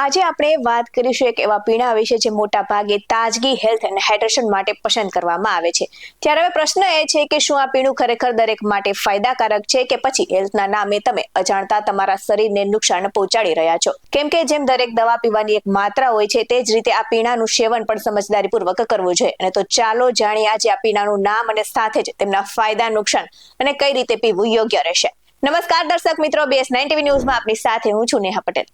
આજે આપણે વાત કરીશું એક એવા પીણા વિશે જે મોટા ભાગે તાજગી, હેલ્થ અને હાઇડ્રેશન માટે પસંદ કરવામાં આવે છે. ત્યારે હવે પ્રશ્ન એ છે કે શું આ પીણું ખરેખર દરેક માટે ફાયદાકારક છે કે પછી હેલ્થના નામે તમે અજાણતા તમારા શરીરને નુકસાન પહોંચાડી રહ્યા છો? કેમ કે જેમ દરેક દવા પીવાની એક માત્રા હોય છે તે જ રીતે આ પીણાનું સેવન પણ સમજદારીપૂર્વક કરવું જોઈએ. અને તો ચાલો જાણીએ આજે આ પીણાનું નામ અને સાથે જ તેમના ફાયદા, નુકસાન અને કઈ રીતે પીવું યોગ્ય રહેશે. નમસ્કાર દર્શક મિત્રો, BS9 TV ન્યૂઝમાં આપની સાથે હું છું નેહા પટેલ.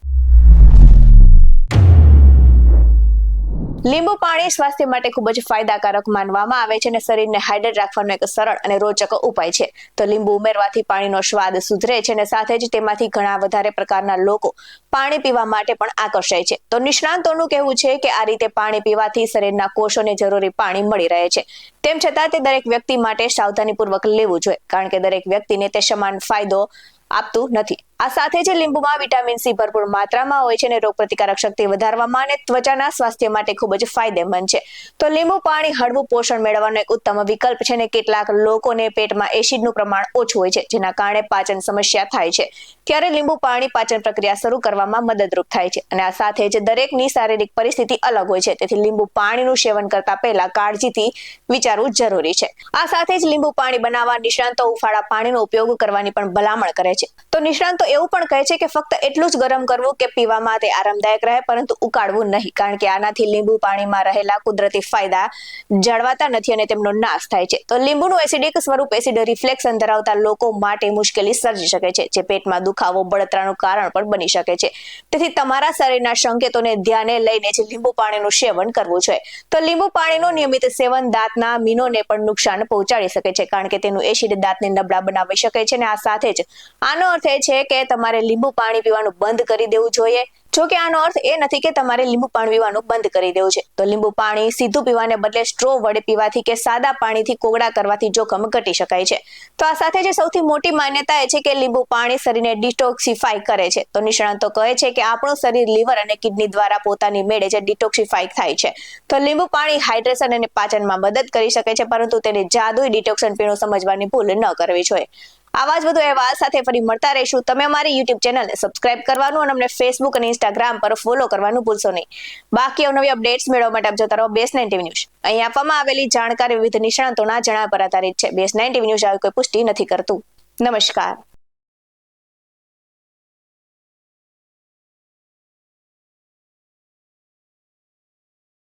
લીંબુ પાણી સ્વાસ્થ્ય માટે ખૂબ જ ફાયદાકારક માનવામાં આવે છે અને શરીરને હાઇડ્રેટ રાખવાનો એક સરળ અને રોચક ઉપાય છે. તો લીંબુ ઉમેરવાથી પાણીનો સ્વાદ સુધરે છે અને સાથે જ તેમાંથી ઘણા વધારે પ્રકારના લોકો પાણી પીવા માટે પણ આકર્ષાય છે. તો નિષ્ણાંતોનું કહેવું છે કે આ રીતે પાણી પીવાથી શરીરના કોષોને જરૂરી પાણી મળી રહે છે. તેમ છતાં તે દરેક વ્યક્તિ માટે સાવધાનીપૂર્વક લેવું જોઈએ, કારણ કે દરેક વ્યક્તિને તે સમાન ફાયદો આપતું નથી. આ સાથે જ લીંબુમાં વિટામિન સી ભરપૂર માત્રામાં હોય છે અને રોગપ્રતિકારક શક્તિ વધારવામાં અને ત્વચાના સ્વાસ્થ્ય માટે ખૂબ જ ફાયદેમંદ છે. તો લીંબુ પાણી હળવું પોષણ મેળવવાનો એક ઉત્તમ વિકલ્પ છે અને કેટલાક લોકોને પેટમાં એસિડનું પ્રમાણ ઓછું હોય છે, જેના કારણે પાચન સમસ્યા થાય છે. ત્યારે લીંબુ પાણી પાચન પ્રક્રિયા શરૂ કરવામાં મદદરૂપ થાય છે. અને આ સાથે જ દરેકની શારીરિક પરિસ્થિતિ અલગ હોય છે, તેથી લીંબુ પાણીનું સેવન કરતા પહેલા કાળજીથી વિચારવું જરૂરી છે. આ સાથે જ લીંબુ પાણી બનાવવા નિષ્ણાંતો હુંફાળા પાણીનો ઉપયોગ કરવાની પણ ભલામણ કરે છે. તો નિષ્ણાંતો એવું પણ કહે છે કે ફક્ત એટલું જ ગરમ કરવું કે પીવામાં તે આરામદાયક રહે, પરંતુ ઉકાળવું નહીં, કારણ કે આનાથી લીંબુ પાણીમાં રહેલા કુદરતી ફાયદા જળવાતા નથી અને તેમનો નાશ થાય છે. તો લીંબુનું એસિડિક સ્વરૂપ એસિડ રિફ્લેક્શન ધરાવતા લોકો માટે મુશ્કેલી સર્જી શકે છે, જે પેટમાં દુખાવો, બળતરાનું કારણ પણ બની શકે છે. તેથી તમારા શરીરના સંકેતોને ધ્યાને લઈને જ લીંબુ પાણીનું સેવન કરવું જોઈએ. તો લીંબુ પાણીનું નિયમિત સેવન દાંતના મીનોને પણ નુકસાન પહોંચાડી શકે છે, કારણ કે તેનું એસિડ દાંતને નબળા બનાવી શકે છે. અને આ સાથે જ આનો અર્થ એ છે કે તમારે લીંબુ પાણી પીવાનું બંધ કરી દેવું જોઈએ. જો કે આનો અર્થ એ નથી કે તમારે લીંબુ પાણી પીવાનું બંધ કરી દેવું છે. તો લીંબુ પાણી સીધું પીવાને બદલે સ્ટ્રો વડે પીવાથી કે સાદા પાણીથી કોગળા કરવાથી જોખમ ઘટી શકાય છે. તો આ સાથે જે સૌથી મોટી માન્યતા એ છે કે લીંબુ પાણી શરીરને ડિટોક્સિફાય કરે છે. તો નિષ્ણાતો કહે છે કે આપણું શરીર લીવર અને કિડની દ્વારા પોતાની મેળે જ ડિટોક્સિફાય થાય છે. તો લીંબુ પાણી હાઇડ્રેશન અને પાચનમાં મદદ કરી શકે છે, પરંતુ તેને જાદુઈ ડિટોક્સન પીણું સમજવાની ભૂલ ન કરવી જોઈએ. આવા જ વધુ અહેવાલ સાથે ફરી મળતા રહીશું. તમે અમારી YouTube ચેનલને સબસ્ક્રાઇબ કરવાનું અને અમને Facebook અને Instagram પર ફોલો કરવાનું ભૂલશો નહીં. બાકી અવનવી અપડેટ્સ મેળવવા માટે આપ જોતા રહો BS9 TV ન્યૂઝ. અહીં આપવામાં આવેલી જાણકારી વિવિધ નિષ્ણાતોના જણાવ્યા પર આધારિત છે. BS9 TV ન્યૂઝ આવી કોઈ પુષ્ટિ નથી કરતું. નમસ્કાર.